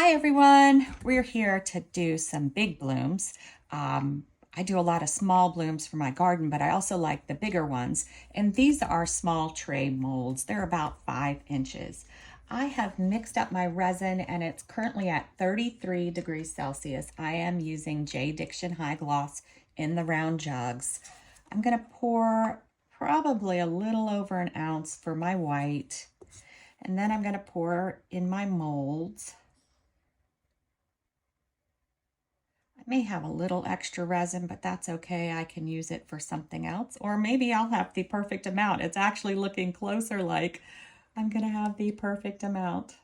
Hi everyone, we're here to do some big blooms. I do a lot of small blooms for my garden, but I also like the bigger ones. And these are small tray molds. They're about 5 inches. I have mixed up my resin and it's currently at 33 degrees Celsius. I am using J. Diction High Gloss in the round jugs. I'm gonna pour probably a little over an ounce for my white. And then I'm gonna pour in my molds. May have a little extra resin, but that's okay. I can use it for something else, or maybe I'll have the perfect amount. It's actually looking closer like I'm gonna have the perfect amount.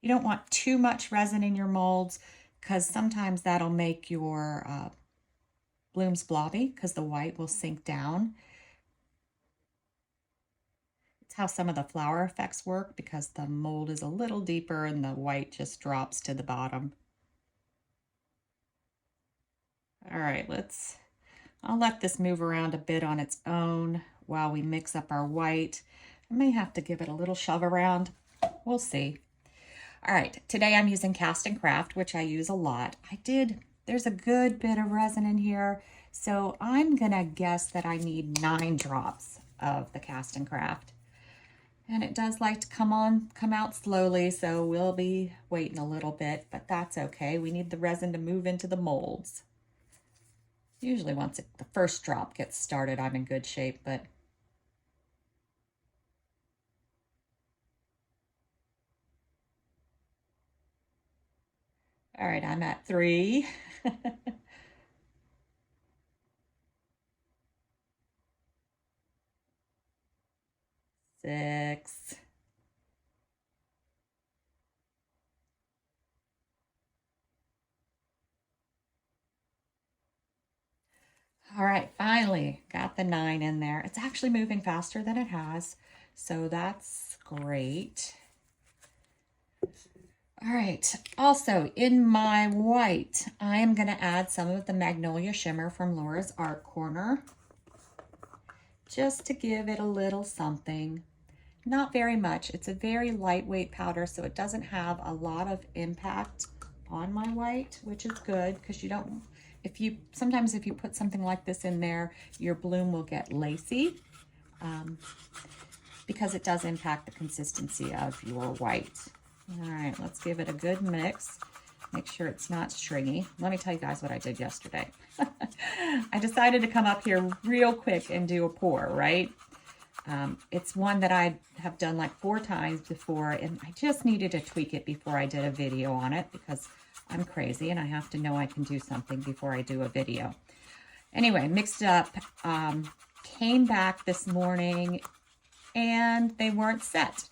You don't want too much resin in your molds because sometimes that'll make your blooms blobby because the white will sink down. It's how some of the flower effects work because the mold is a little deeper and the white just drops to the bottom. All right, I'll let this move around a bit on its own while we mix up our white. I may have to give it a little shove around. We'll see. All right, today I'm using Cast and Craft, which I use a lot. There's a good bit of resin in here, so I'm gonna guess that I need 9 drops of the Cast and Craft. And it does like to come out slowly, so we'll be waiting a little bit, but that's okay. We need the resin to move into the molds. Usually once the first drop gets started, I'm in good shape, but all right, I'm at 3. 6. All right, finally got the 9 in there. It's actually moving faster than it has, so that's great. All right, also in my white, I am gonna add some of the Magnolia Shimmer from Laura's Art Corner, just to give it a little something. Not very much. It's a very lightweight powder, so it doesn't have a lot of impact on my white, which is good because you don't, sometimes if you put something like this in there, your bloom will get lacy because it does impact the consistency of your white. All right, let's give it a good mix. Make sure it's not stringy. Let me tell you guys what I did yesterday. I decided to come up here real quick and do a pour, right? It's one that I have done like 4 times before, and I just needed to tweak it before I did a video on it because I'm crazy and I have to know I can do something before I do a video. Anyway, mixed it up, came back this morning and they weren't set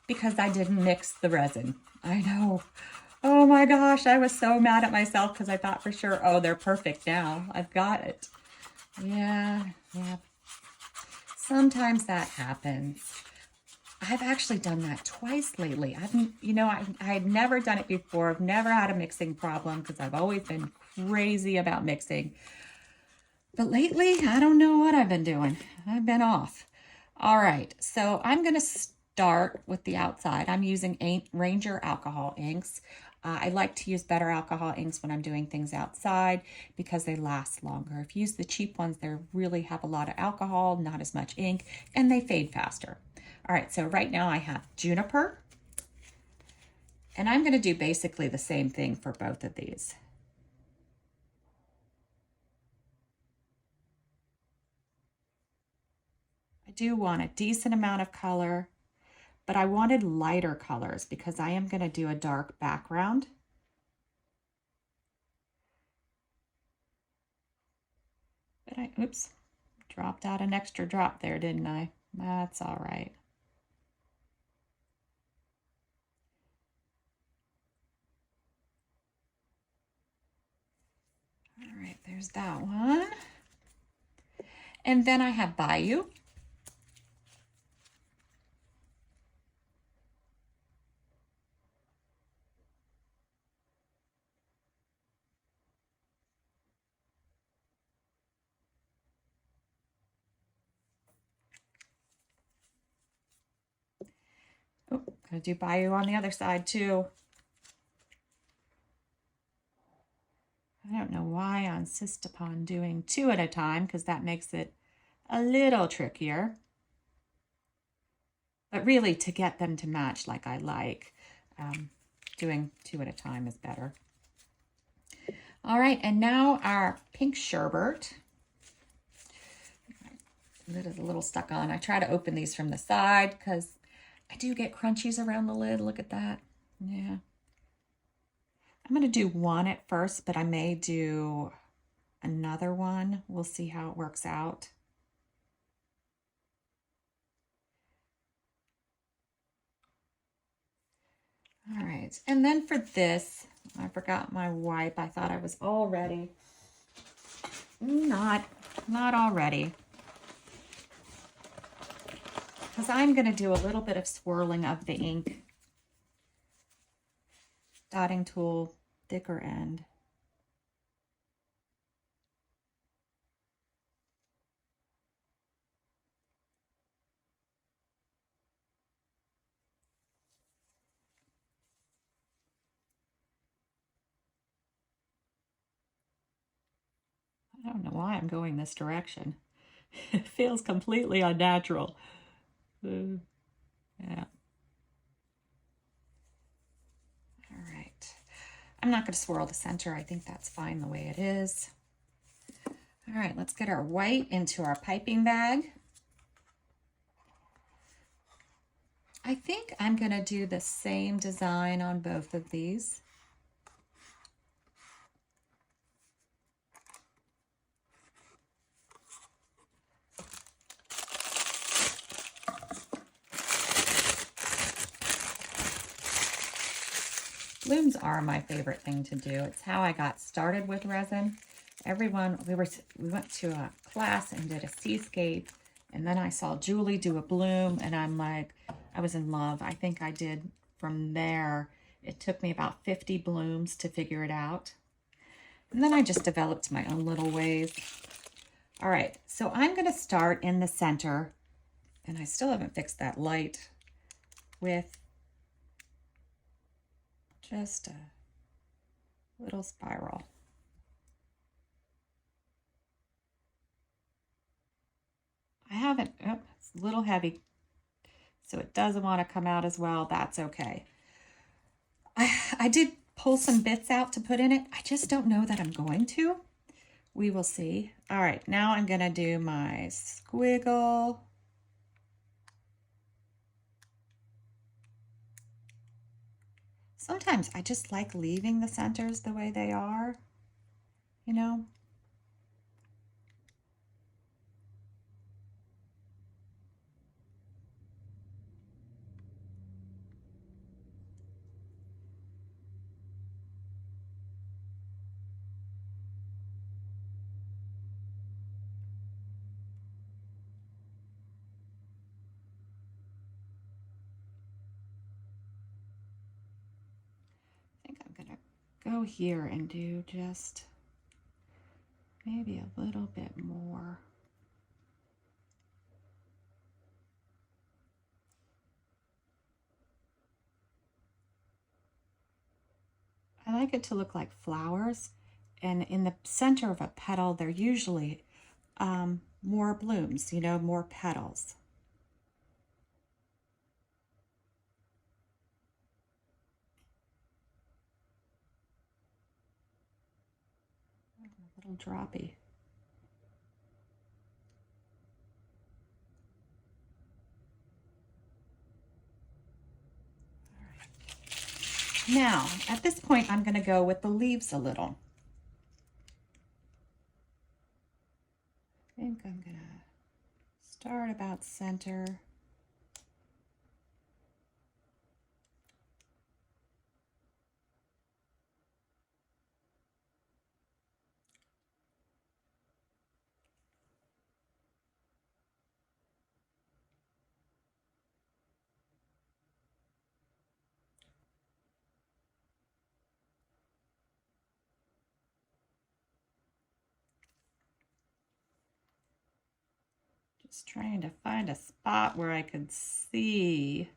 because I didn't mix the resin. I know. Oh my gosh, I was so mad at myself because I thought for sure, oh, they're perfect now. I've got it. Yeah. Sometimes that happens. I've actually done that twice lately. I had never done it before. I've never had a mixing problem because I've always been crazy about mixing. But lately, I don't know what I've been doing. I've been off. All right, so I'm going to start with the outside. I'm using Ranger alcohol inks. I like to use better alcohol inks when I'm doing things outside because they last longer. If you use the cheap ones, they really have a lot of alcohol, not as much ink, and they fade faster. All right, so right now I have Juniper, and I'm going to do basically the same thing for both of these. I do want a decent amount of color, but I wanted lighter colors because I am going to do a dark background. But oops, dropped out an extra drop there, didn't I? That's all right. All right, there's that one. And then I have Bayou. Oh, Gonna do Bayou on the other side too. I don't know why I insist upon doing 2 at a time, because that makes it a little trickier. But really, to get them to match like I like, doing 2 at a time is better. All right, and now our pink sherbet. Lid is a little stuck on. I try to open these from the side because I do get crunchies around the lid. Look at that. Yeah. I'm going to do 1 at first, but I may do another one. We'll see how it works out. All right, and then for this, I forgot my wipe. I thought I was all ready. Not all ready. Because I'm going to do a little bit of swirling of the ink. Dotting tool, thicker end. I don't know why I'm going this direction. It feels completely unnatural. Yeah. All right. I'm not going to swirl the center. I think that's fine the way it is. All right, let's get our white into our piping bag. I think I'm going to do the same design on both of these. Blooms are my favorite thing to do. It's how I got started with resin. We went to a class and did a seascape, and then I saw Julie do a bloom, and I'm like, I was in love. I think I did from there. It took me about 50 blooms to figure it out. And then I just developed my own little ways. All right, so I'm gonna start in the center, and I still haven't fixed that light, with just a little spiral. I haven't, oh, it's a little heavy, so it doesn't want to come out as well. That's okay. I did pull some bits out to put in it. I just don't know that I'm going to. We will see. All right, now I'm going to do my squiggle. Sometimes I just like leaving the centers the way they are, you know? I think I'm going to go here and do just maybe a little bit more. I like it to look like flowers, and in the center of a petal, they're usually more blooms, you know, more petals. A little droppy. Now, at this point, I'm going to go with the leaves a little. I think I'm going to start about center. Just trying to find a spot where I could see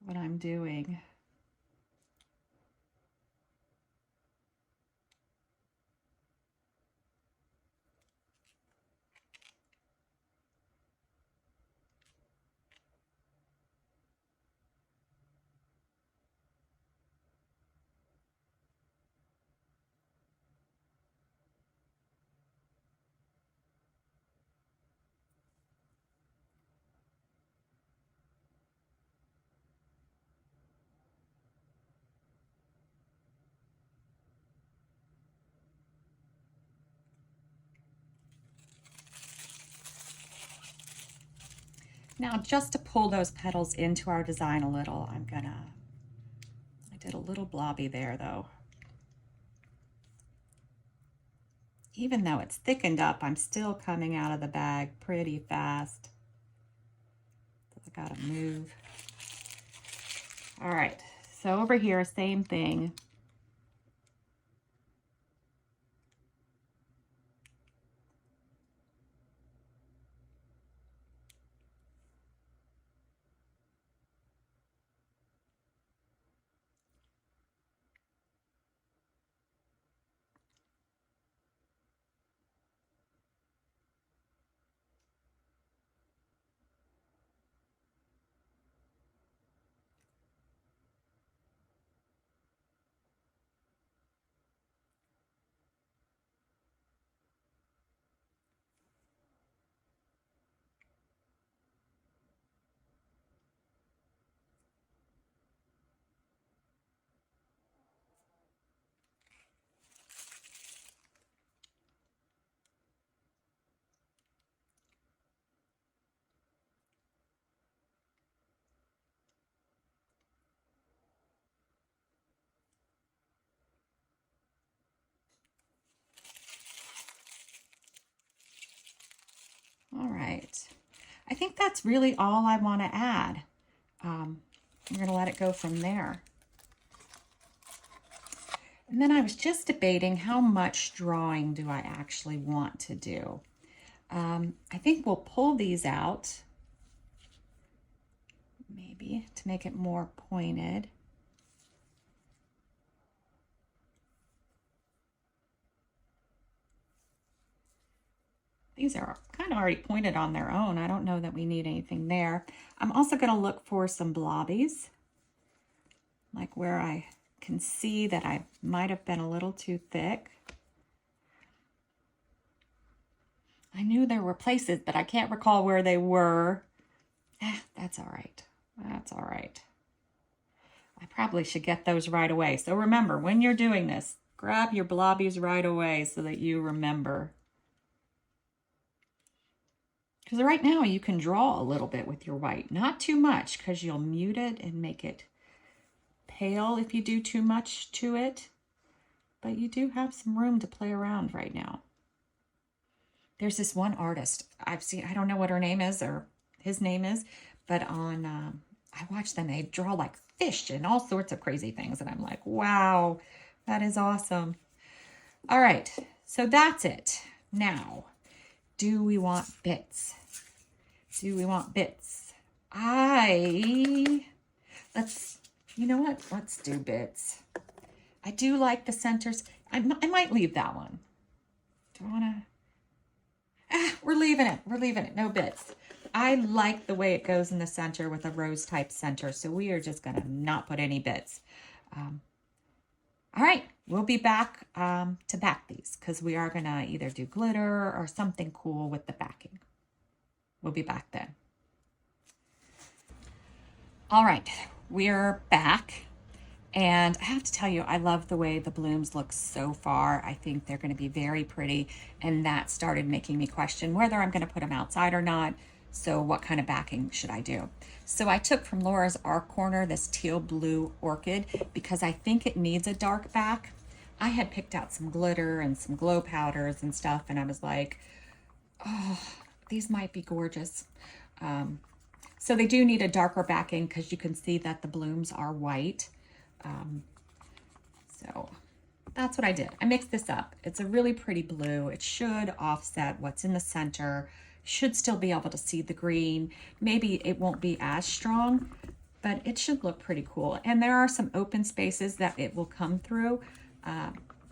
what I'm doing. Now, just to pull those petals into our design a little, I did a little blobby there though. Even though it's thickened up, I'm still coming out of the bag pretty fast. So I gotta move. All right, so over here, same thing. All right, I think that's really all I want to add. We're going to let it go from there. And then I was just debating how much drawing do I actually want to do. I think we'll pull these out, maybe, to make it more pointed. These are kind of already pointed on their own. I don't know that we need anything there. I'm also going to look for some blobbies, like where I can see that I might have been a little too thick. I knew there were places, but I can't recall where they were. That's all right. That's all right. I probably should get those right away. So remember, when you're doing this, grab your blobbies right away so that you remember. Because right now you can draw a little bit with your white. Not too much, because you'll mute it and make it pale if you do too much to it. But you do have some room to play around right now. There's this one artist I've seen, I don't know what her name is or his name is, but on, I watch them, they draw like fish and all sorts of crazy things. And I'm like, wow, that is awesome. All right, so that's it. Now, do we want bits? Do we want bits? You know what? Let's do bits. I do like the centers. I might leave that one. Do I want to? We're leaving it. We're leaving it. No bits. I like the way it goes in the center with a rose type center. So we are just going to not put any bits. All right. We'll be back to back these because we are going to either do glitter or something cool with the backing. We'll be back then. All right. We're back. And I have to tell you, I love the way the blooms look so far. I think they're going to be very pretty. And that started making me question whether I'm going to put them outside or not. So what kind of backing should I do? So I took from Laura's Art Corner this teal blue orchid because I think it needs a dark back. I had picked out some glitter and some glow powders and stuff. And I was like, oh, these might be gorgeous. So they do need a darker backing because you can see that the blooms are white. So that's what I did. I mixed this up. It's a really pretty blue. It should offset what's in the center. Should still be able to see the green. Maybe it won't be as strong, but it should look pretty cool. And there are some open spaces that it will come through.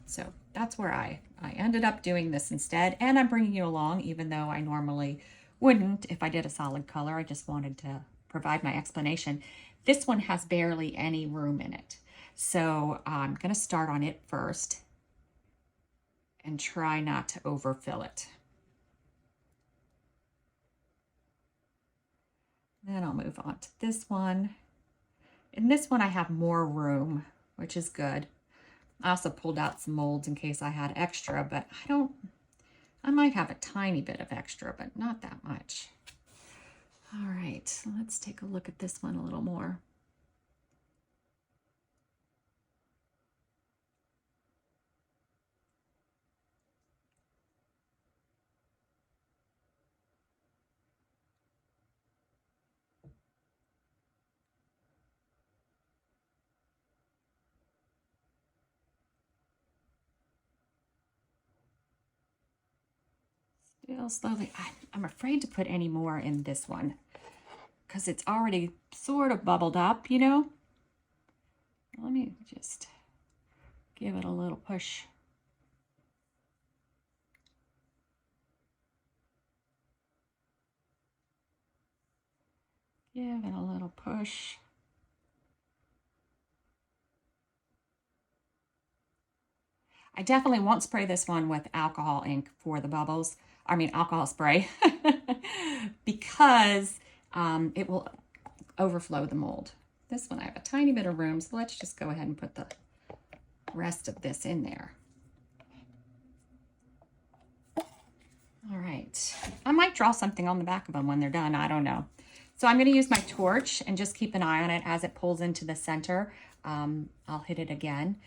So that's where I ended up doing this instead. And I'm bringing you along, even though I normally wouldn't if I did a solid color. I just wanted to provide my explanation. This one has barely any room in it. So I'm going to start on it first and try not to overfill it. Then I'll move on to this one. In this one, I have more room, which is good. I also pulled out some molds in case I had extra, but I might have a tiny bit of extra, but not that much. All right, so let's take a look at this one a little more. Still slowly. I'm afraid to put any more in this one because it's already sort of bubbled up, you know. Let me just give it a little push. Give it a little push. I definitely won't spray this one with alcohol ink for the bubbles. I mean, alcohol spray, because it will overflow the mold. This one, I have a tiny bit of room, so let's just go ahead and put the rest of this in there. All right, I might draw something on the back of them when they're done, I don't know. So I'm gonna use my torch and just keep an eye on it as it pulls into the center. I'll hit it again.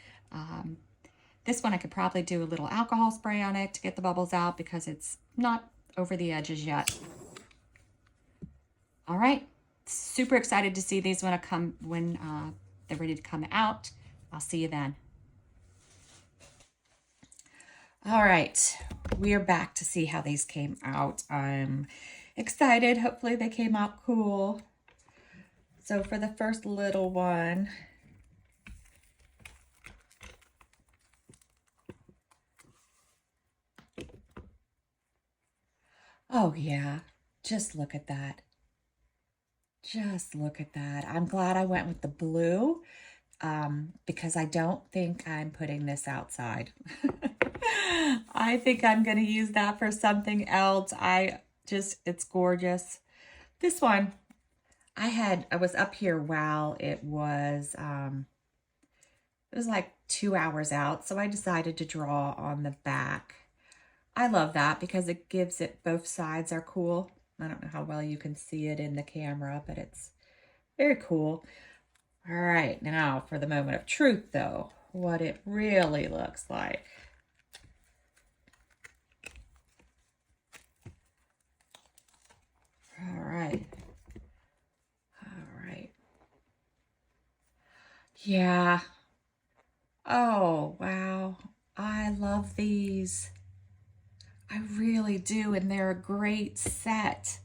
This one I could probably do a little alcohol spray on it to get the bubbles out because it's not over the edges yet. All right, super excited to see these when they're ready to come out. I'll see you then. All right, we are back to see how these came out. I'm excited. Hopefully they came out cool. So for the first little one, oh yeah, just look at that. Just look at that. I'm glad I went with the blue because I don't think I'm putting this outside. I think I'm going to use that for something else. It's gorgeous. This one, I was up here while it was like 2 hours out. So I decided to draw on the back. I love that because it gives it, both sides are cool. I don't know how well you can see it in the camera, but it's very cool. All right, now for the moment of truth though, what it really looks like. All right. All right. Yeah. Oh, wow. I love these. I really do, and they're a great set.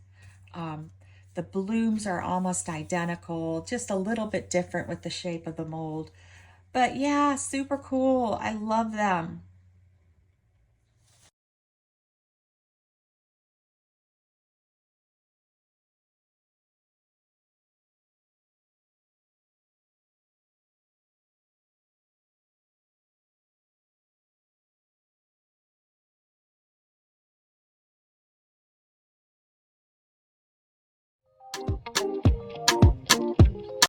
The blooms are almost identical, just a little bit different with the shape of the mold. But yeah, super cool. I love them.